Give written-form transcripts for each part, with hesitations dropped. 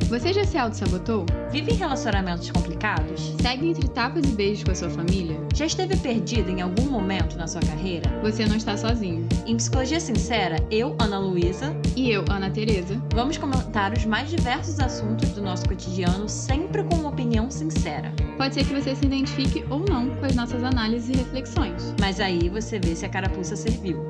Você já se auto-sabotou? Vive em relacionamentos complicados? Segue entre tapas e beijos com a sua família? Já esteve perdido em algum momento na sua carreira? Você não está sozinho. Em Psicologia Sincera, eu, Ana Luísa, e eu, Ana Tereza, vamos comentar os mais diversos assuntos do nosso cotidiano, sempre com uma opinião sincera. Pode ser que você se identifique ou não com as nossas análises e reflexões. Mas aí você vê se a carapuça serviu.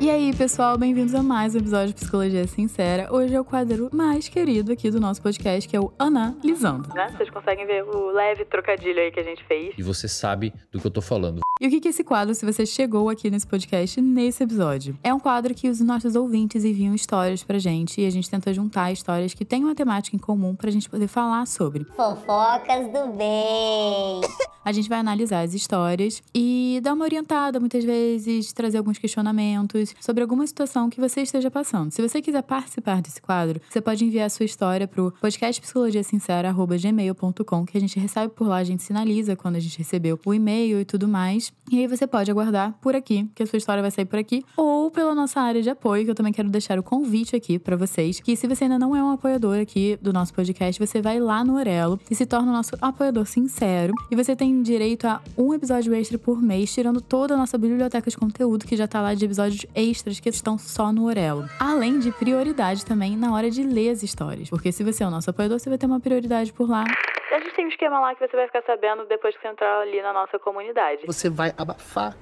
E aí, pessoal, bem-vindos a mais um episódio de Psicologia Sincera. Hoje é o quadro mais querido aqui do nosso podcast, que é o Analisando. Vocês conseguem ver o leve trocadilho aí que a gente fez. E você sabe do que eu tô falando. E o que é esse quadro, se você chegou aqui nesse podcast, nesse episódio? É um quadro que os nossos ouvintes enviam histórias pra gente e a gente tenta juntar histórias que têm uma temática em comum pra gente poder falar sobre. Fofocas do bem! A gente vai analisar as histórias e dar uma orientada, muitas vezes, trazer alguns questionamentos sobre alguma situação que você esteja passando. Se você quiser participar desse quadro, você pode enviar a sua história pro podcastpsicologiasincera@gmail.com, que a gente recebe por lá, a gente sinaliza quando a gente recebeu o e-mail e tudo mais. E aí você pode aguardar por aqui, que a sua história vai sair por aqui, ou pela nossa área de apoio, que eu também quero deixar o convite aqui pra vocês, que se você ainda não é um apoiador aqui do nosso podcast, você vai lá no Orelo e se torna o nosso apoiador sincero. E você tem direito a um episódio extra por mês, tirando toda a nossa biblioteca de conteúdo, que já tá lá de episódios extras que estão só no Orelo. Além de prioridade também na hora de ler as histórias, porque se você é o nosso apoiador, você vai ter uma prioridade por lá. A gente tem um esquema lá que você vai ficar sabendo depois que você entrar ali na nossa comunidade. Você vai abafar.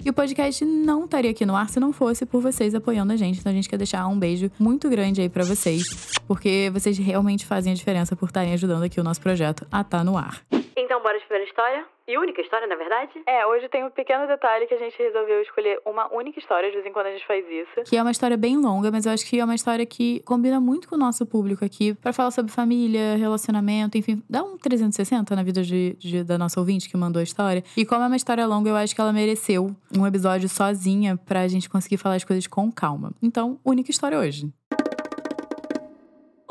E o podcast não estaria aqui no ar se não fosse por vocês apoiando a gente. Então a gente quer deixar um beijo muito grande aí pra vocês, porque vocês realmente fazem a diferença por estarem ajudando aqui o nosso projeto a estar no ar. Então bora de primeira história? E única história, na verdade? Hoje tem um pequeno detalhe que a gente resolveu escolher uma única história, de vez em quando a gente faz isso. Que é uma história bem longa, mas eu acho que é uma história que combina muito com o nosso público aqui, pra falar sobre família, relacionamento, enfim, dá um 360 na vida da nossa ouvinte que mandou a história. E como é uma história longa, eu acho que ela mereceu um episódio sozinha pra gente conseguir falar as coisas com calma. Então, única história hoje.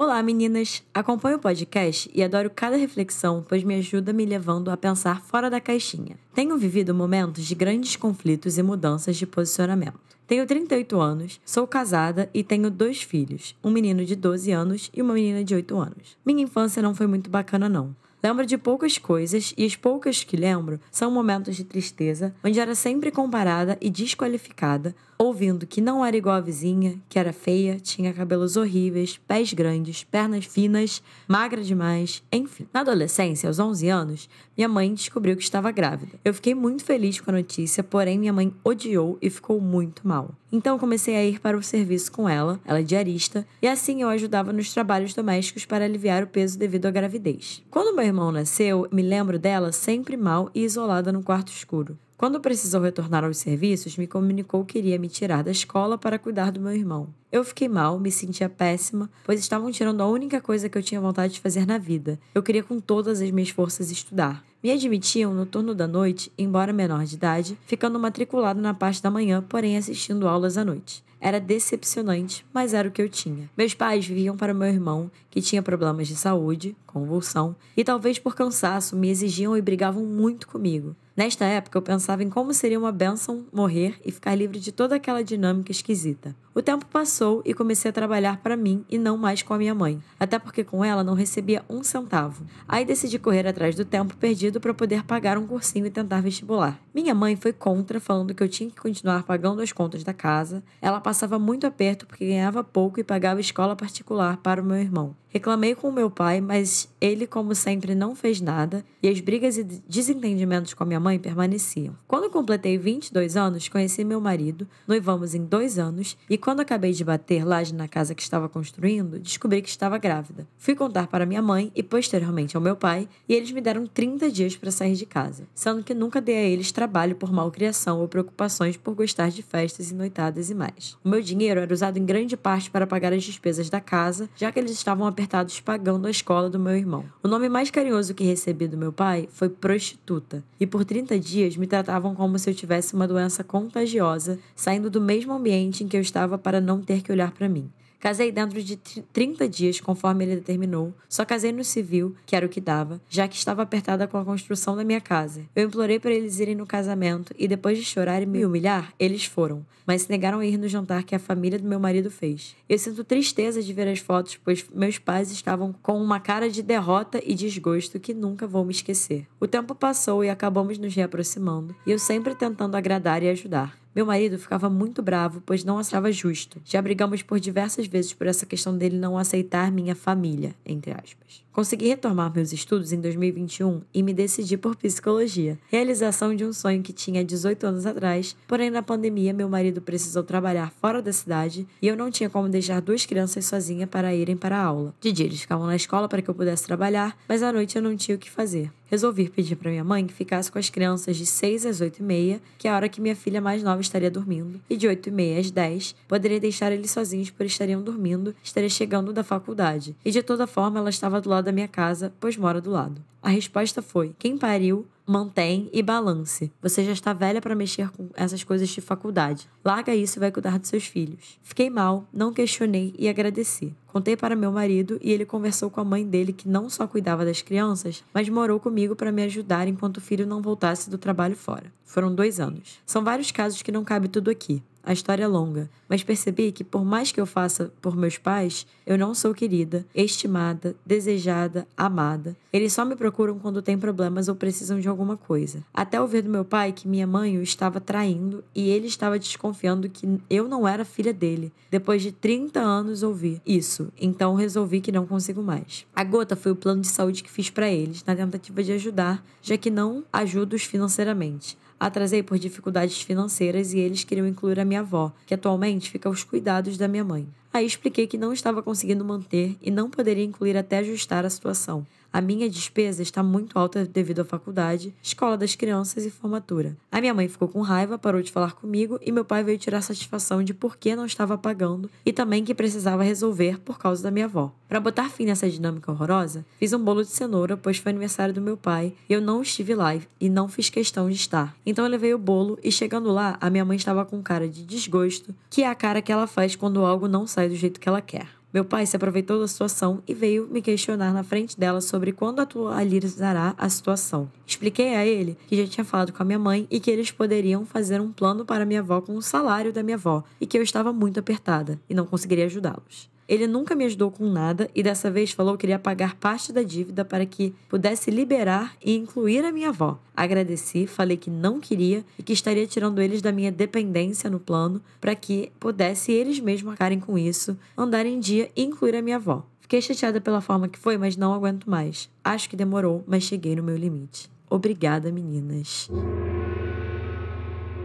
Olá, meninas! Acompanho o podcast e adoro cada reflexão, pois me ajuda me levando a pensar fora da caixinha. Tenho vivido momentos de grandes conflitos e mudanças de posicionamento. Tenho 38 anos, sou casada e tenho 2 filhos, um menino de 12 anos e uma menina de 8 anos. Minha infância não foi muito bacana, não. Lembro de poucas coisas e as poucas que lembro são momentos de tristeza, onde era sempre comparada e desqualificada, ouvindo que não era igual a vizinha, que era feia, tinha cabelos horríveis, pés grandes, pernas finas, magra demais, enfim. Na adolescência, aos 11 anos, minha mãe descobriu que estava grávida. Eu fiquei muito feliz com a notícia, porém minha mãe odiou e ficou muito mal. Então comecei a ir para o serviço com ela é diarista, e assim eu ajudava nos trabalhos domésticos para aliviar o peso devido à gravidez. Quando meu irmão nasceu, me lembro dela sempre mal e isolada no quarto escuro. Quando precisou retornar aos serviços, me comunicou que iria me tirar da escola para cuidar do meu irmão. Eu fiquei mal, me sentia péssima, pois estavam tirando a única coisa que eu tinha vontade de fazer na vida. Eu queria com todas as minhas forças estudar. Me admitiam no turno da noite, embora menor de idade, ficando matriculado na parte da manhã, porém assistindo aulas à noite. Era decepcionante, mas era o que eu tinha. Meus pais viviam para o meu irmão, que tinha problemas de saúde, convulsão, e talvez por cansaço me exigiam e brigavam muito comigo. Nesta época, eu pensava em como seria uma bênção morrer e ficar livre de toda aquela dinâmica esquisita. O tempo passou e comecei a trabalhar para mim e não mais com a minha mãe, até porque com ela não recebia um centavo. Aí decidi correr atrás do tempo perdido para poder pagar um cursinho e tentar vestibular. Minha mãe foi contra, falando que eu tinha que continuar pagando as contas da casa. Ela passava muito aperto porque ganhava pouco e pagava escola particular para o meu irmão. Reclamei com o meu pai, mas ele, como sempre, não fez nada e as brigas e desentendimentos com a minha mãe permaneciam. Quando completei 22 anos, conheci meu marido, noivamos em 2 anos e quando acabei de bater laje na casa que estava construindo, descobri que estava grávida. Fui contar para minha mãe e posteriormente ao meu pai e eles me deram 30 dias para sair de casa, sendo que nunca dei a eles trabalho por malcriação ou preocupações por gostar de festas e noitadas e mais. O meu dinheiro era usado em grande parte para pagar as despesas da casa, já que eles estavam apertados pagando a escola do meu irmão. O nome mais carinhoso que recebi do meu pai foi prostituta, e por 30 dias me tratavam como se eu tivesse uma doença contagiosa, saindo do mesmo ambiente em que eu estava para não ter que olhar para mim. Casei dentro de 30 dias, conforme ele determinou. Só casei no civil, que era o que dava, já que estava apertada com a construção da minha casa. Eu implorei para eles irem no casamento e depois de chorar e me humilhar, eles foram. Mas se negaram a ir no jantar que a família do meu marido fez. Eu sinto tristeza de ver as fotos, pois meus pais estavam com uma cara de derrota e desgosto que nunca vou me esquecer. O tempo passou e acabamos nos reaproximando, e eu sempre tentando agradar e ajudar. Meu marido ficava muito bravo, pois não achava justo. Já brigamos por diversas vezes por essa questão dele não aceitar minha família, entre aspas. Consegui retomar meus estudos em 2021 e me decidi por psicologia. Realização de um sonho que tinha 18 anos atrás, porém na pandemia meu marido precisou trabalhar fora da cidade e eu não tinha como deixar 2 crianças sozinha para irem para a aula. De dia eles ficavam na escola para que eu pudesse trabalhar, mas à noite eu não tinha o que fazer. Resolvi pedir para minha mãe que ficasse com as crianças de 6 às 8h30, que é a hora que minha filha mais nova estaria dormindo, e de 8h30 às 10, poderia deixar eles sozinhos por estariam dormindo, estaria chegando da faculdade. E de toda forma ela estava do lado da minha casa, pois mora do lado. A resposta foi: quem pariu, mantém e balance. Você já está velha para mexer com essas coisas de faculdade. Larga isso e vai cuidar dos seus filhos. Fiquei mal, não questionei e agradeci. Contei para meu marido e ele conversou com a mãe dele, que não só cuidava das crianças, mas morou comigo para me ajudar enquanto o filho não voltasse do trabalho fora. Foram 2 anos. São vários casos que não cabe tudo aqui. A história é longa, mas percebi que por mais que eu faça por meus pais, eu não sou querida, estimada, desejada, amada. Eles só me procuram quando têm problemas ou precisam de alguma coisa. Até ouvir do meu pai que minha mãe o estava traindo e ele estava desconfiando que eu não era filha dele. Depois de 30 anos ouvi isso, então resolvi que não consigo mais. A gota foi o plano de saúde que fiz para eles, na tentativa de ajudar, já que não ajudo-os financeiramente. Atrasei por dificuldades financeiras e eles queriam incluir a minha avó, que atualmente fica aos cuidados da minha mãe. Aí expliquei que não estava conseguindo manter e não poderia incluir até ajustar a situação. A minha despesa está muito alta devido à faculdade, escola das crianças e formatura. A minha mãe ficou com raiva, parou de falar comigo e meu pai veio tirar satisfação de por que não estava pagando e também que precisava resolver por causa da minha avó. Para botar fim nessa dinâmica horrorosa, fiz um bolo de cenoura, pois foi aniversário do meu pai e eu não estive lá e não fiz questão de estar. Então eu levei o bolo e chegando lá, a minha mãe estava com cara de desgosto, que é a cara que ela faz quando algo não sai do jeito que ela quer. Meu pai se aproveitou da situação e veio me questionar na frente dela sobre quando atualizará a situação. Expliquei a ele que já tinha falado com a minha mãe e que eles poderiam fazer um plano para minha avó com o salário da minha avó e que eu estava muito apertada e não conseguiria ajudá-los. Ele nunca me ajudou com nada e dessa vez falou que iria pagar parte da dívida para que pudesse liberar e incluir a minha avó. Agradeci, falei que não queria e que estaria tirando eles da minha dependência no plano para que pudesse eles mesmos arcarem com isso, andar em dia e incluir a minha avó. Fiquei chateada pela forma que foi, mas não aguento mais. Acho que demorou, mas cheguei no meu limite. Obrigada, meninas.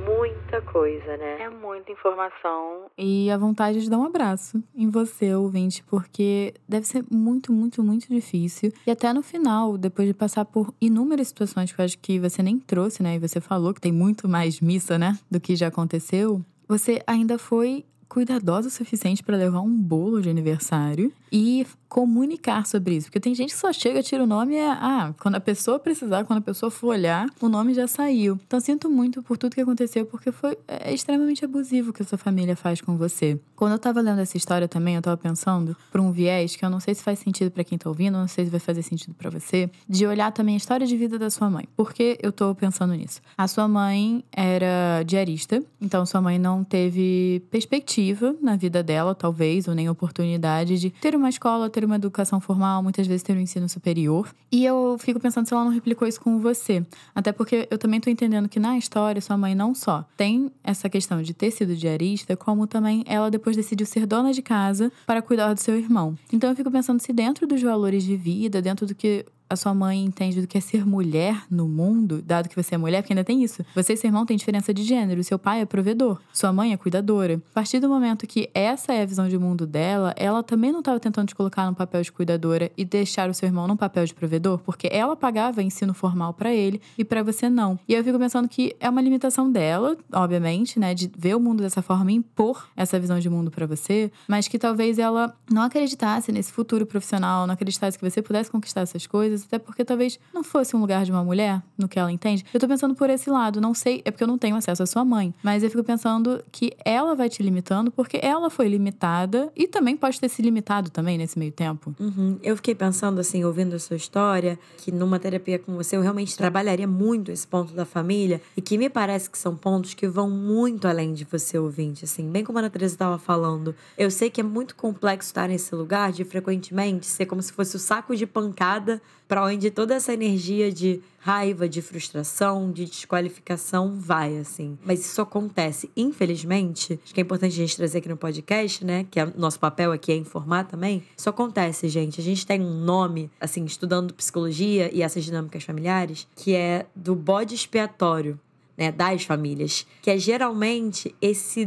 Muita coisa, né? É muita informação. E a vontade de dar um abraço em você, ouvinte, porque deve ser muito, muito, muito difícil. E até no final, depois de passar por inúmeras situações que eu acho que você nem trouxe, né? E você falou que tem muito mais missa, né? Do que já aconteceu. Você ainda foi cuidadosa o suficiente para levar um bolo de aniversário e comunicar sobre isso. Porque tem gente que só chega, tira o nome e quando a pessoa precisar, quando a pessoa for olhar, o nome já saiu. Então, sinto muito por tudo que aconteceu, porque é extremamente abusivo o que a sua família faz com você. Quando eu tava lendo essa história também, eu tava pensando por um viés que eu não sei se faz sentido pra quem tá ouvindo, não sei se vai fazer sentido pra você, de olhar também a história de vida da sua mãe. Por que eu tô pensando nisso? A sua mãe era diarista, então sua mãe não teve perspectiva na vida dela, talvez, ou nem oportunidade de ter uma escola, ter uma educação formal, muitas vezes ter um ensino superior. E eu fico pensando se ela não replicou isso com você. Até porque eu também tô entendendo que na história, sua mãe não só tem essa questão de ter sido diarista, como também ela depois decidiu ser dona de casa para cuidar do seu irmão. Então eu fico pensando se dentro dos valores de vida, dentro do que a sua mãe entende do que é ser mulher no mundo, dado que você é mulher, porque ainda tem isso. Você e seu irmão têm diferença de gênero, seu pai é provedor, sua mãe é cuidadora. A partir do momento que essa é a visão de mundo dela, ela também não estava tentando te colocar no papel de cuidadora e deixar o seu irmão num papel de provedor, porque ela pagava ensino formal pra ele e pra você não. E eu fico pensando que é uma limitação dela, obviamente, né, de ver o mundo dessa forma e impor essa visão de mundo pra você, mas que talvez ela não acreditasse nesse futuro profissional, não acreditasse que você pudesse conquistar essas coisas, coisas, até porque talvez não fosse um lugar de uma mulher, no que ela entende. Eu tô pensando por esse lado, não sei, é porque eu não tenho acesso à sua mãe, mas eu fico pensando que ela vai te limitando porque ela foi limitada e também pode ter se limitado também nesse meio tempo. Eu fiquei pensando, assim, ouvindo a sua história, que numa terapia com você eu realmente trabalharia muito esse ponto da família e que me parece que são pontos que vão muito além de você, ouvinte, assim, bem como a Ana Teresa estava falando. Eu sei que é muito complexo estar nesse lugar de frequentemente ser como se fosse o saco de pancada para onde toda essa energia de raiva, de frustração, de desqualificação vai, assim. Mas isso acontece, infelizmente, acho que é importante a gente trazer aqui no podcast, né, que nosso papel aqui é informar também. Isso acontece, gente. A gente tem um nome, assim, estudando psicologia e essas dinâmicas familiares, que é do bode expiatório, né, das famílias, que é geralmente esse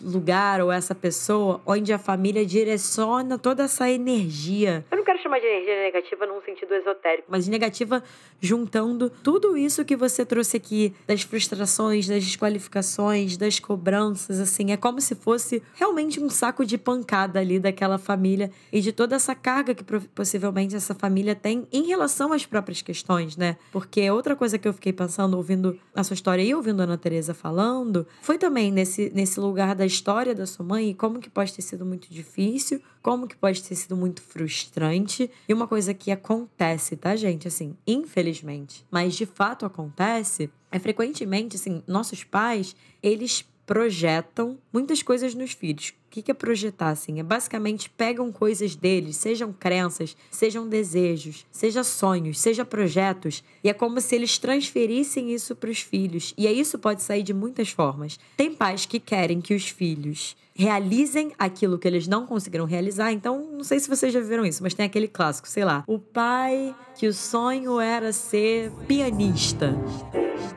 lugar ou essa pessoa onde a família direciona toda essa energia. Eu não quero chamar de energia negativa num sentido esotérico, mas negativa juntando tudo isso que você trouxe aqui, das frustrações, das desqualificações, das cobranças, assim, é como se fosse realmente um saco de pancada ali daquela família e de toda essa carga que possivelmente essa família tem em relação às próprias questões, né? Porque outra coisa que eu fiquei pensando, ouvindo a sua história e ouvindo a Ana Teresa falando, foi também nesse lugar da história da sua mãe e como que pode ter sido muito difícil, como que pode ter sido muito frustrante. E uma coisa que acontece, tá, gente? Assim, infelizmente, mas de fato acontece, é frequentemente, assim, nossos pais, eles projetam muitas coisas nos filhos. O que é projetar, assim? É basicamente pegam coisas deles, sejam crenças, sejam desejos, seja sonhos, seja projetos, e é como se eles transferissem isso para os filhos. E aí isso pode sair de muitas formas. Tem pais que querem que os filhos realizem aquilo que eles não conseguiram realizar. Então, não sei se vocês já viram isso, mas tem aquele clássico, sei lá, o pai que o sonho era ser pianista.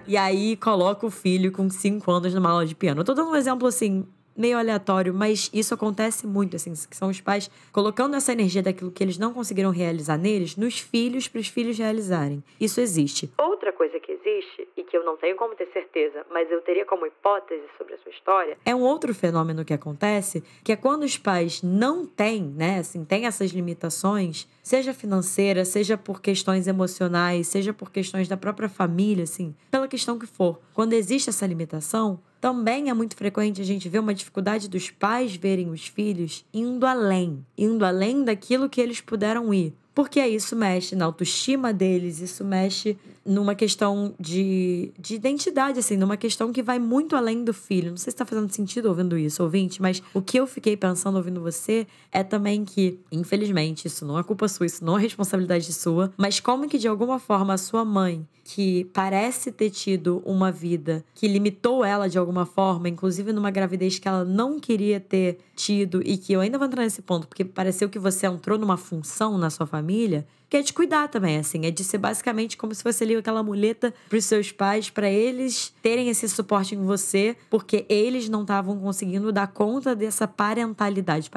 E aí coloca o filho com 5 anos numa aula de piano. Eu tô dando um exemplo, assim, meio aleatório, mas isso acontece muito, assim, que são os pais colocando essa energia daquilo que eles não conseguiram realizar neles, nos filhos, para os filhos realizarem. Isso existe. Outra coisa que existe, e que eu não tenho como ter certeza, mas eu teria como hipótese sobre a sua história, é um outro fenômeno que acontece, que é quando os pais não têm, né, assim, têm essas limitações, seja financeira, seja por questões emocionais, seja por questões da própria família, assim, pela questão que for. Quando existe essa limitação, também é muito frequente a gente ver uma dificuldade dos pais verem os filhos indo além daquilo que eles puderam ir. Porque isso mexe na autoestima deles, isso mexe numa questão de identidade, assim, numa questão que vai muito além do filho. Não sei se está fazendo sentido ouvindo isso, ouvinte, mas o que eu fiquei pensando ouvindo você é também que, infelizmente, isso não é culpa sua, isso não é responsabilidade sua, mas como que de alguma forma a sua mãe, que parece ter tido uma vida que limitou ela de alguma forma, inclusive numa gravidez que ela não queria ter tido, e que eu ainda vou entrar nesse ponto, porque pareceu que você entrou numa função na sua família, que é de cuidar também, assim, é de ser basicamente como se fosse ali aquela muleta pros seus pais, para eles terem esse suporte em você, porque eles não estavam conseguindo dar conta dessa parentalidade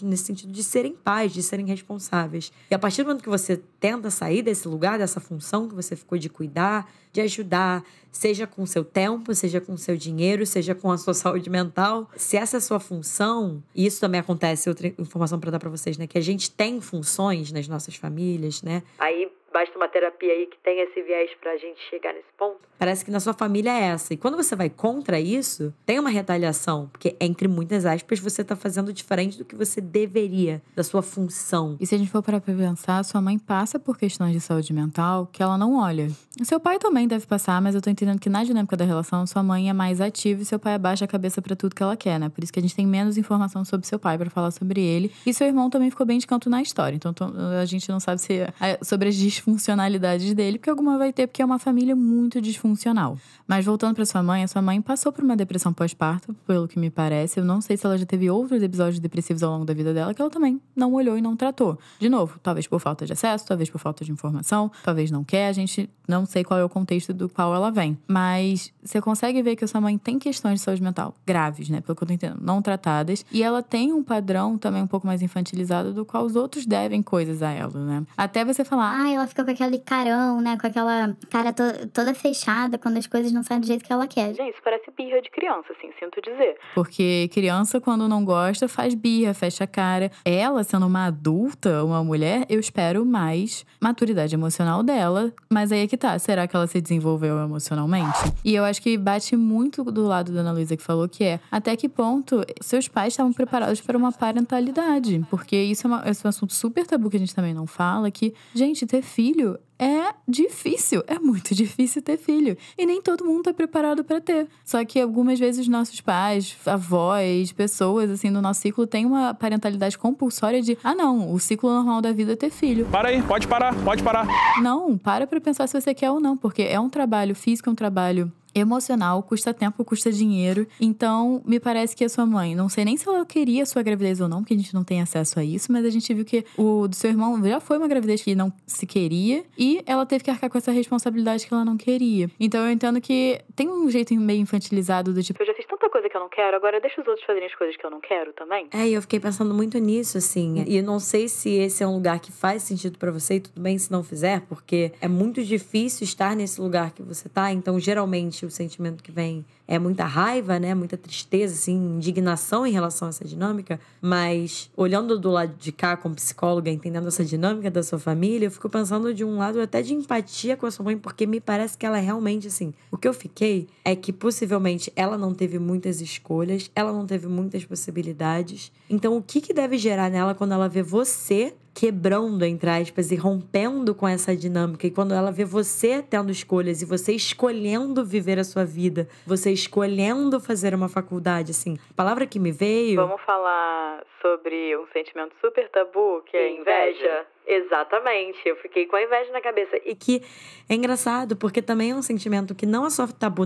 nesse sentido de serem pais, de serem responsáveis. E a partir do momento que você tenta sair desse lugar, dessa função que você ficou de cuidar, de ajudar, seja com o seu tempo, seja com o seu dinheiro, seja com a sua saúde mental, se essa é a sua função, e isso também acontece, outra informação para dar para vocês, né, que a gente tem funções nas nossas famílias, né? Aí basta uma terapia aí que tenha esse viés pra gente chegar nesse ponto. Parece que na sua família é essa. E quando você vai contra isso, tem uma retaliação. Porque, entre muitas aspas, você tá fazendo diferente do que você deveria, da sua função. E se a gente for parar pra pensar, sua mãe passa por questões de saúde mental que ela não olha. Seu pai também deve passar, mas eu tô entendendo que na dinâmica da relação, sua mãe é mais ativa e seu pai abaixa a cabeça pra tudo que ela quer, né? Por isso que a gente tem menos informação sobre seu pai pra falar sobre ele. E seu irmão também ficou bem de canto na história. Então a gente não sabe se sobre as disfuncionalidades dele, porque alguma vai ter, porque é uma família muito disfuncional. Mas voltando pra sua mãe, a sua mãe passou por uma depressão pós-parto, pelo que me parece. Eu não sei se ela já teve outros episódios depressivos ao longo da vida dela, que ela também não olhou e não tratou. De novo, talvez por falta de acesso, talvez por falta de informação, talvez não quer, a gente não sei qual é o contexto do qual ela vem. Mas você consegue ver que a sua mãe tem questões de saúde mental graves, né? Pelo que eu tô entendendo, não tratadas. E ela tem um padrão também um pouco mais infantilizado do qual os outros devem coisas a ela, né? Até você falar, ela ela fica com aquele carão, né? Com aquela cara toda fechada quando as coisas não saem do jeito que ela quer. Gente, isso parece birra de criança, assim, sinto dizer. Porque criança, quando não gosta, faz birra, fecha a cara. Ela, sendo uma adulta, uma mulher, eu espero mais maturidade emocional dela. Mas aí é que tá, será que ela se desenvolveu emocionalmente? E eu acho que bate muito do lado da Ana Luísa que falou, que é até que ponto seus pais estavam preparados para uma parentalidade. Porque isso é um assunto super tabu que a gente também não fala, que, gente, ter filho é difícil, é muito difícil ter filho. E nem todo mundo tá preparado pra ter. Só que algumas vezes os nossos pais, avós, pessoas, assim, do nosso ciclo têm uma parentalidade compulsória de não, o ciclo normal da vida é ter filho. Para aí, pode parar. Não, para pra pensar se você quer ou não, porque é um trabalho físico, é um trabalho emocional, custa tempo, custa dinheiro. Então, me parece que a sua mãe, não sei nem se ela queria a sua gravidez ou não, porque a gente não tem acesso a isso, mas a gente viu que o do seu irmão já foi uma gravidez que não se queria e ela teve que arcar com essa responsabilidade que ela não queria. Então, eu entendo que tem um jeito meio infantilizado do tipo, eu já fiz tanta coisa que eu não quero, agora deixa os outros fazerem as coisas que eu não quero também. E eu fiquei pensando muito nisso, assim. E eu não sei se esse é um lugar que faz sentido pra você, e tudo bem se não fizer, porque é muito difícil estar nesse lugar que você tá. Então, geralmente, o sentimento que vem é muita raiva, né? Muita tristeza, assim, indignação em relação a essa dinâmica. Mas, olhando do lado de cá, como psicóloga, entendendo essa dinâmica da sua família, eu fico pensando de um lado até de empatia com a sua mãe, porque me parece que ela realmente, assim... O que eu fiquei é que, possivelmente, ela não teve muitas escolhas, ela não teve muitas possibilidades. Então, o que deve gerar nela quando ela vê você quebrando, entre aspas, e rompendo com essa dinâmica. E quando ela vê você tendo escolhas e você escolhendo viver a sua vida, você escolhendo fazer uma faculdade, assim, a palavra que me veio... Vamos falar sobre um sentimento super tabu, que é inveja? Exatamente, eu fiquei com a inveja na cabeça. E que é engraçado, porque também é um sentimento que não é só tabu,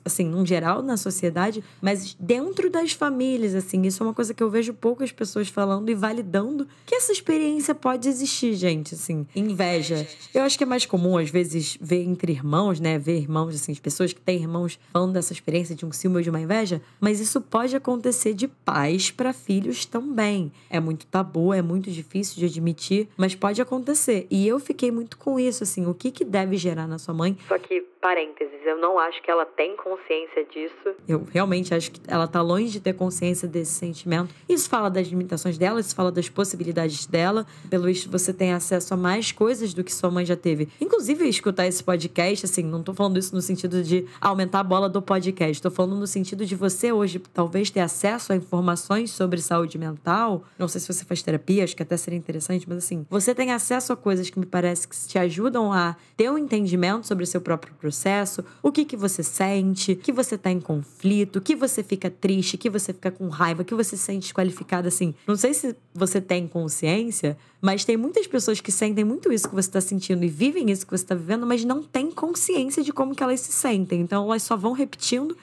assim, num geral, na sociedade, mas dentro das famílias, assim. Isso é uma coisa que eu vejo poucas pessoas falando e validando, que essa experiência pode existir, gente, assim. Inveja. Eu acho que é mais comum, às vezes, ver entre irmãos, né? Ver irmãos, assim, as pessoas que têm irmãos falando dessa experiência de um ciúme ou de uma inveja, mas isso pode acontecer de pais para filhos também. É muito tabu, é muito difícil de admitir, mas pode acontecer. E eu fiquei muito com isso, assim, o que deve gerar na sua mãe. Só que, parênteses, eu não acho que ela tem consciência disso. Eu realmente acho que ela tá longe de ter consciência desse sentimento. Isso fala das limitações dela, isso fala das possibilidades dela. Pelo visto, você tem acesso a mais coisas do que sua mãe já teve. Inclusive, escutar esse podcast, assim, não tô falando isso no sentido de aumentar a bola do podcast. Tô falando no sentido de você hoje, talvez, ter acesso a informações sobre saúde mental. Não sei se você faz terapia, acho que até seria interessante, mas assim, você tem acesso a coisas que me parece que te ajudam a ter um entendimento sobre o seu próprio processo, o que você sente, que você tá em conflito, que você fica triste, que você fica com raiva, que você se sente desqualificada, assim. Não sei se você tem consciência, mas tem muitas pessoas que sentem muito isso que você tá sentindo e vivem isso que você tá vivendo, mas não têm consciência de como que elas se sentem. Então, elas só vão repetindo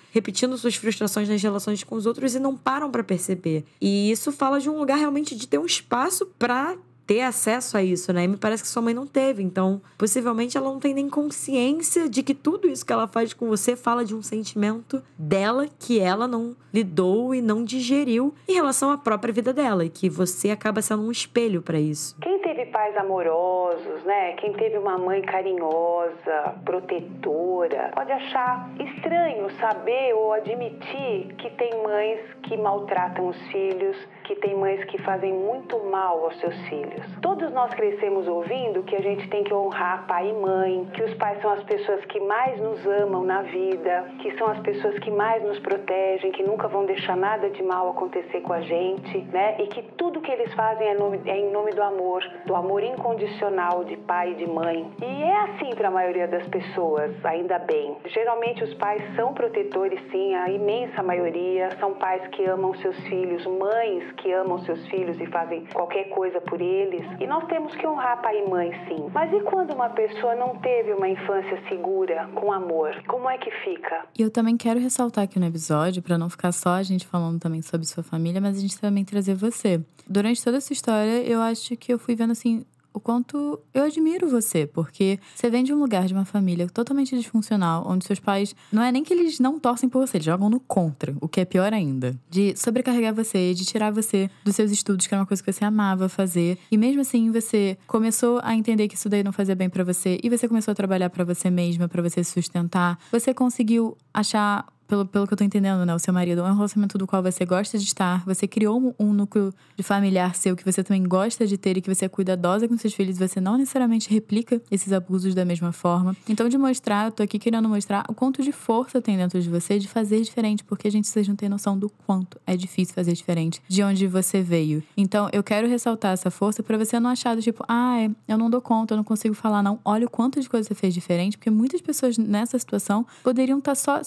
suas frustrações nas relações com os outros e não param pra perceber. E isso fala de um lugar realmente de ter um espaço pra ter acesso a isso, né? E me parece que sua mãe não teve. Então, possivelmente, ela não tem nem consciência de que tudo isso que ela faz com você fala de um sentimento dela que ela não lidou e não digeriu em relação à própria vida dela. E que você acaba sendo um espelho pra isso. Quem teve pais amorosos, né? Quem teve uma mãe carinhosa, protetora, pode achar estranho saber ou admitir que tem mães que maltratam os filhos, que tem mães que fazem muito mal aos seus filhos. Todos nós crescemos ouvindo que a gente tem que honrar pai e mãe, que os pais são as pessoas que mais nos amam na vida, que são as pessoas que mais nos protegem, que nunca vão deixar nada de mal acontecer com a gente, né? E que tudo que eles fazem é em nome do amor incondicional de pai e de mãe. E é assim para a maioria das pessoas, ainda bem. Geralmente os pais são protetores, sim, a imensa maioria. São pais que amam seus filhos, mães que amam seus filhos e fazem qualquer coisa por eles. E nós temos que honrar pai e mãe, sim. Mas e quando uma pessoa não teve uma infância segura, com amor? Como é que fica? E eu também quero ressaltar aqui no episódio, para não ficar só a gente falando também sobre sua família, mas a gente também trazer você. Durante toda essa história, eu acho que eu fui vendo, assim, o quanto eu admiro você, porque você vem de um lugar, de uma família totalmente disfuncional, onde seus pais, não é nem que eles não torcem por você, eles jogam no contra, o que é pior ainda. De sobrecarregar você, de tirar você dos seus estudos, que era uma coisa que você amava fazer. E mesmo assim, você começou a entender que isso daí não fazia bem pra você, e você começou a trabalhar pra você mesma, pra você se sustentar. Você conseguiu achar, pelo que eu tô entendendo, né? O seu marido é um relacionamento do qual você gosta de estar. Você criou um núcleo de familiar seu que você também gosta de ter e que você é cuidadosa com seus filhos. Você não necessariamente replica esses abusos da mesma forma. Então, eu tô aqui querendo mostrar o quanto de força tem dentro de você de fazer diferente. Porque, gente, vocês não têm noção do quanto é difícil fazer diferente de onde você veio. Então, eu quero ressaltar essa força pra você não achar do tipo, eu não dou conta, eu não consigo falar, não. Olha o quanto de coisa você fez diferente. Porque muitas pessoas nessa situação poderiam estar só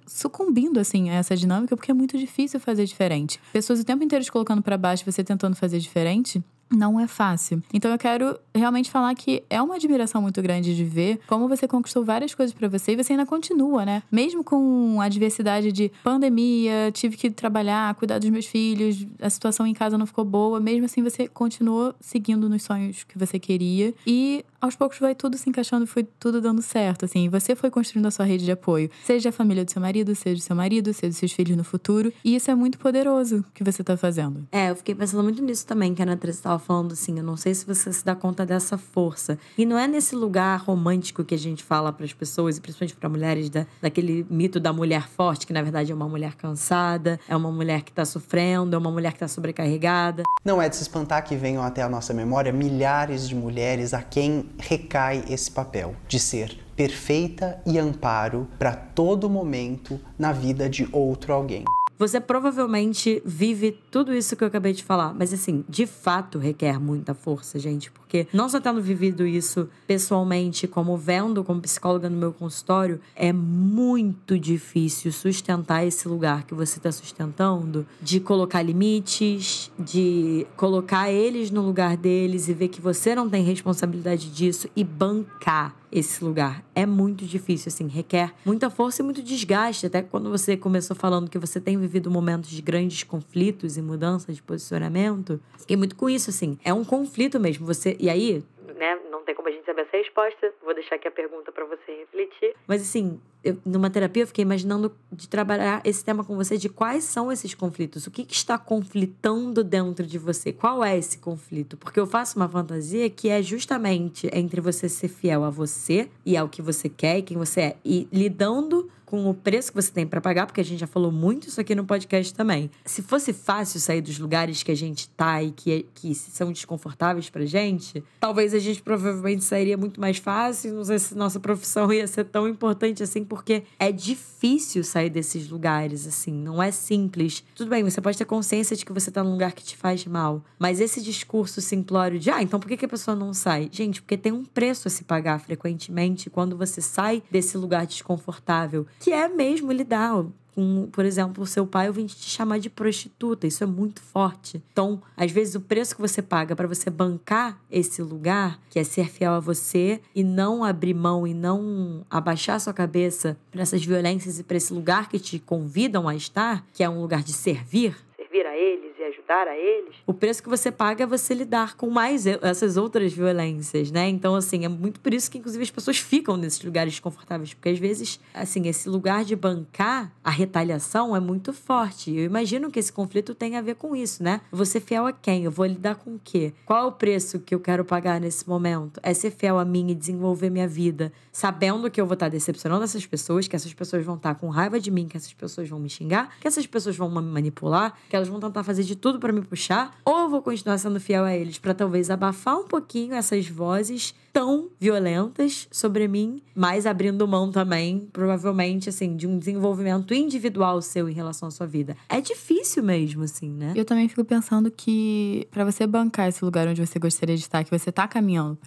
sucumbindo, assim, a essa dinâmica, porque é muito difícil fazer diferente. Pessoas o tempo inteiro te colocando pra baixo, você tentando fazer diferente, não é fácil. Então eu quero realmente falar que é uma admiração muito grande de ver como você conquistou várias coisas pra você e você ainda continua, né? Mesmo com a adversidade de pandemia, tive que trabalhar, cuidar dos meus filhos, a situação em casa não ficou boa, mesmo assim você continuou seguindo nos sonhos que você queria e aos poucos vai tudo se encaixando e foi tudo dando certo, assim. Você foi construindo a sua rede de apoio, seja a família do seu marido, seja dos seus filhos no futuro. E isso é muito poderoso que você tá fazendo. Eu fiquei pensando muito nisso também, que a Ana Teresa estava falando, assim, eu não sei se você se dá conta dessa força. E não é nesse lugar romântico que a gente fala para as pessoas, e principalmente para mulheres, daquele mito da mulher forte, que na verdade é uma mulher cansada, é uma mulher que tá sofrendo, é uma mulher que tá sobrecarregada. Não é de se espantar que venham até a nossa memória milhares de mulheres a quem recai esse papel de ser perfeita e amparo para todo momento na vida de outro alguém. Você provavelmente vive tudo isso que eu acabei de falar. Mas, assim, de fato requer muita força, gente. Porque não só tendo vivido isso pessoalmente, como vendo como psicóloga no meu consultório, é muito difícil sustentar esse lugar que você está sustentando. De colocar limites, de colocar eles no lugar deles e ver que você não tem responsabilidade disso e bancar esse lugar. É muito difícil, assim, requer muita força e muito desgaste. Até quando você começou falando que você tem vivido momentos de grandes conflitos e mudança de posicionamento, fiquei muito com isso, assim. É um conflito mesmo. E aí, né, não tem como a gente saber essa resposta. Vou deixar aqui a pergunta pra você refletir. Mas, assim, numa terapia eu fiquei imaginando de trabalhar esse tema com você, de quais são esses conflitos. O que está conflitando dentro de você? Qual é esse conflito? Porque eu faço uma fantasia que é justamente entre você ser fiel a você e ao que você quer e quem você é. E lidando com o preço que você tem pra pagar, porque a gente já falou muito isso aqui no podcast também. Se fosse fácil sair dos lugares que a gente tá e que são desconfortáveis pra gente, talvez a gente provavelmente sairia muito mais fácil. Não sei se nossa profissão ia ser tão importante assim, porque é difícil sair desses lugares, assim. Não é simples. Tudo bem, você pode ter consciência de que você tá num lugar que te faz mal, mas esse discurso simplório de então por que a pessoa não sai? Gente, porque tem um preço a se pagar frequentemente quando você sai desse lugar desconfortável, que é mesmo lidar com, por exemplo, o seu pai ouvir te chamar de prostituta. Isso é muito forte. Então, às vezes, o preço que você paga para você bancar esse lugar, que é ser fiel a você e não abrir mão e não abaixar sua cabeça para essas violências e para esse lugar que te convidam a estar, que é um lugar de servir a eles e ajudar a eles, o preço que você paga é você lidar com mais essas outras violências, né? Então, assim, é muito por isso que, inclusive, as pessoas ficam nesses lugares desconfortáveis, porque, às vezes, assim, esse lugar de bancar a retaliação é muito forte. Eu imagino que esse conflito tem a ver com isso, né? Eu vou ser fiel a quem? Eu vou lidar com o quê? Qual é o preço que eu quero pagar nesse momento? É ser fiel a mim e desenvolver minha vida, sabendo que eu vou estar decepcionando essas pessoas, que essas pessoas vão estar com raiva de mim, que essas pessoas vão me xingar, que essas pessoas vão me manipular, que elas vão tentar fazer de tudo pra me puxar, ou eu vou continuar sendo fiel a eles pra talvez abafar um pouquinho essas vozes tão violentas sobre mim, mas abrindo mão também, provavelmente, assim, de um desenvolvimento individual seu em relação à sua vida. É difícil mesmo, assim, né? Eu também fico pensando que pra você bancar esse lugar onde você gostaria de estar, que você tá caminhando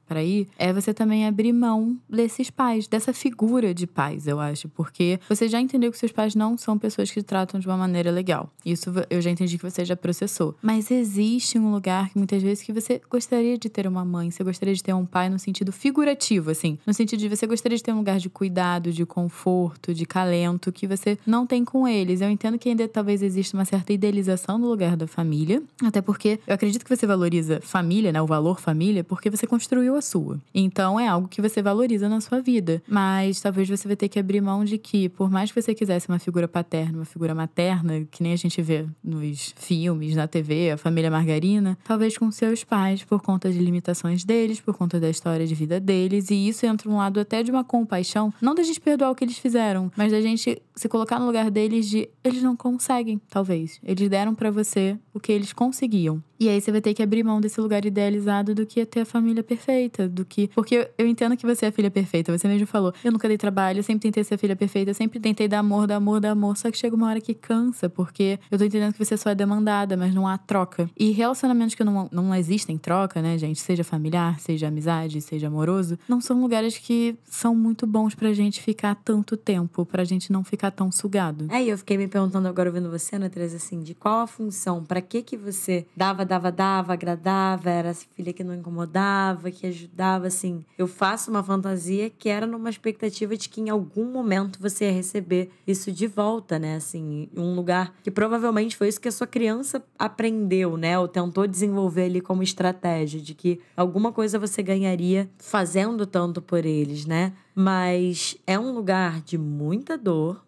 pra ir, é você também abrir mão desses pais, dessa figura de pais, eu acho. Porque você já entendeu que seus pais não são pessoas que te tratam de uma maneira legal. Isso eu já entendi que você já processou. Mas existe um lugar que muitas vezes que você gostaria de ter uma mãe, você gostaria de ter um pai pai no sentido figurativo, assim. No sentido de você gostaria de ter um lugar de cuidado, de conforto, de calento, que você não tem com eles. Eu entendo que ainda talvez exista uma certa idealização do lugar da família, até porque eu acredito que você valoriza família, né, o valor família, porque você construiu a sua. Então, é algo que você valoriza na sua vida. Mas talvez você vai ter que abrir mão de que, por mais que você quisesse uma figura paterna, uma figura materna, que nem a gente vê nos filmes, na TV, a família margarina, talvez com seus pais, por conta de limitações deles, por conta da história de vida deles, e isso entra um lado até de uma compaixão, não da gente perdoar o que eles fizeram, mas da gente se colocar no lugar deles de eles não conseguem, talvez. Eles deram pra você o que eles conseguiam. E aí você vai ter que abrir mão desse lugar idealizado do que é ter a família perfeita, do que... Porque eu entendo que você é a filha perfeita, você mesmo falou, eu nunca dei trabalho, eu sempre tentei ser a filha perfeita, eu sempre tentei dar amor, só que chega uma hora que cansa, porque eu tô entendendo que você só é demandada, mas não há troca. E relacionamentos que não existem troca, né, gente, seja familiar, seja amizade, seja amoroso, não são lugares que são muito bons pra gente ficar tanto tempo, pra gente não ficar tão sugado. E eu fiquei me perguntando agora, ouvindo você, Ana Teresa, assim, de qual a função, pra que você dava, agradava, era essa filha que não incomodava, que ajudava, assim. Eu faço uma fantasia que era numa expectativa de que em algum momento você ia receber isso de volta, né, assim, um lugar que provavelmente foi isso que a sua criança aprendeu, né, ou tentou desenvolver ali como estratégia, de que alguma coisa você ganharia fazendo tanto por eles, né, mas é um lugar de muita dor,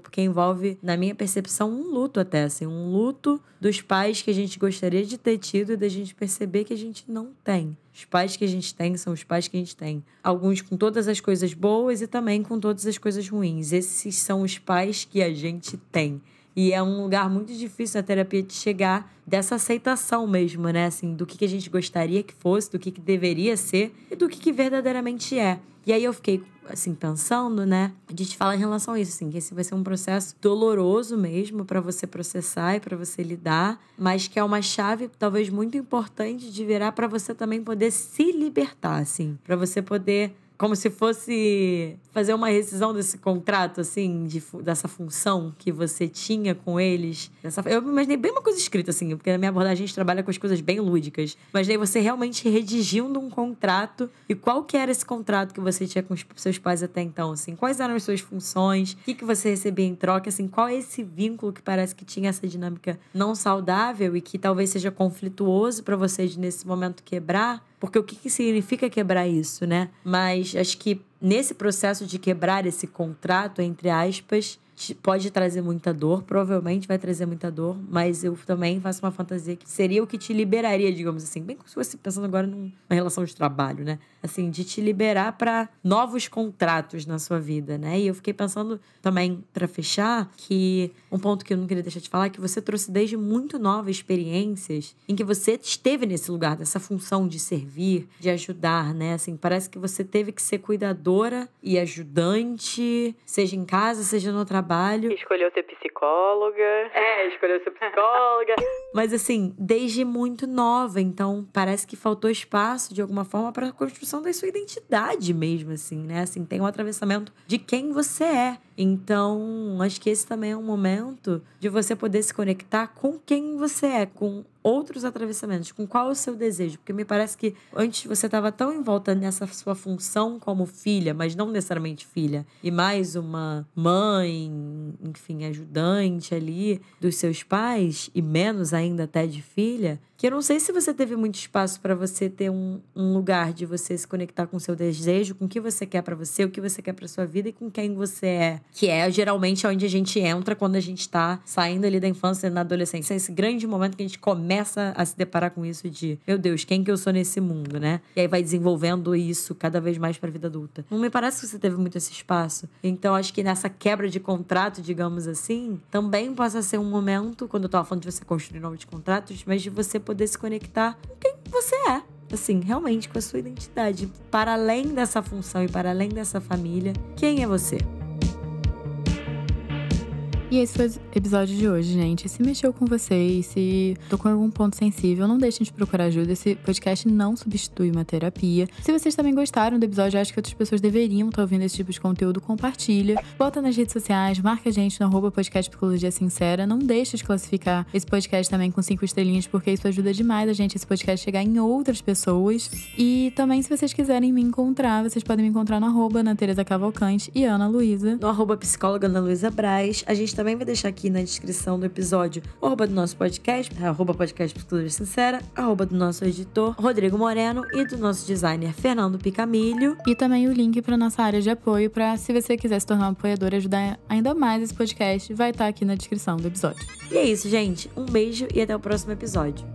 porque envolve, na minha percepção, um luto até, assim, um luto dos pais que a gente gostaria de ter tido e da gente perceber que a gente não tem. Os pais que a gente tem são os pais que a gente tem. Alguns com todas as coisas boas e também com todas as coisas ruins. Esses são os pais que a gente tem. E é um lugar muito difícil na terapia de chegar dessa aceitação mesmo, né? Assim, do que a gente gostaria que fosse, do que deveria ser e do que verdadeiramente é. E aí eu fiquei, assim, pensando, né? De te falar em relação a isso, assim, que esse vai ser um processo doloroso mesmo pra você processar e pra você lidar, mas que é uma chave, talvez, muito importante de virar pra você também poder se libertar, assim. Pra você poder... Como se fosse fazer uma rescisão desse contrato, assim, dessa função que você tinha com eles. Eu me imaginei bem uma coisa escrita, assim, porque na minha abordagem a gente trabalha com as coisas bem lúdicas. Mas daí você realmente redigindo um contrato. E qual que era esse contrato que você tinha com os seus pais até então, assim? Quais eram as suas funções? O que você recebia em troca? Assim, qual é esse vínculo que parece que tinha essa dinâmica não saudável e que talvez seja conflituoso para vocês nesse momento quebrar? Porque o que significa quebrar isso, né? Mas acho que nesse processo de quebrar esse contrato, entre aspas, pode trazer muita dor, provavelmente vai trazer muita dor, mas eu também faço uma fantasia que seria o que te liberaria, digamos assim, bem como se fosse pensando agora numa relação de trabalho, né? Assim, de te liberar para novos contratos na sua vida, né? E eu fiquei pensando também, para fechar, que um ponto que eu não queria deixar de falar é que você trouxe desde muito nova experiências em que você esteve nesse lugar, dessa função de servir, de ajudar, né? Assim, parece que você teve que ser cuidadora e ajudante, seja em casa, seja no trabalho. Escolheu ser psicóloga. Escolheu ser psicóloga. Mas assim, desde muito nova. Então, parece que faltou espaço, de alguma forma, para a construção da sua identidade mesmo, assim, né? Assim, tem um atravessamento de quem você é. Então, acho que esse também é um momento de você poder se conectar com quem você é, com outros atravessamentos, com qual é o seu desejo. Porque me parece que antes você estava tão envolta nessa sua função como filha, mas não necessariamente filha, e mais uma mãe, enfim, ajudante ali dos seus pais, e menos ainda até de filha, que eu não sei se você teve muito espaço para você ter um lugar de você se conectar com o seu desejo, com o que você quer para você, o que você quer para sua vida e com quem você é. Que é geralmente onde a gente entra quando a gente tá saindo ali da infância e na adolescência. É esse grande momento que a gente começa a se deparar com isso de, meu Deus, quem que eu sou nesse mundo, né? E aí vai desenvolvendo isso cada vez mais pra vida adulta. Não me parece que você teve muito esse espaço. Então, acho que nessa quebra de contrato, digamos assim, também possa ser um momento, quando eu tava falando de você construir novos contratos, mas de você poder se conectar com quem você é. Assim, realmente com a sua identidade. Para além dessa função e para além dessa família, quem é você? E esse foi o episódio de hoje, gente. Se mexeu com vocês, se tocou em algum ponto sensível, não deixem de procurar ajuda. Esse podcast não substitui uma terapia. Se vocês também gostaram do episódio, acho que outras pessoas deveriam estar ouvindo esse tipo de conteúdo, compartilha. Bota nas redes sociais, marca a gente no @podcast Psicologia Sincera. Não deixe de classificar esse podcast também com 5 estrelinhas, porque isso ajuda demais a gente, esse podcast, chegar em outras pessoas. E também, se vocês quiserem me encontrar, vocês podem me encontrar no @Ana Tereza Cavalcante e Ana Luísa. No @psicóloga Ana Luísa Braz. A gente também vai deixar aqui na descrição do episódio o @ do nosso podcast, @podcast Psicologia Sincera, @ do nosso editor Rodrigo Moreno e do nosso designer Fernando Picamilho. E também o link para nossa área de apoio, para se você quiser se tornar um apoiador e ajudar ainda mais esse podcast, vai estar aqui na descrição do episódio. E é isso, gente. Um beijo e até o próximo episódio.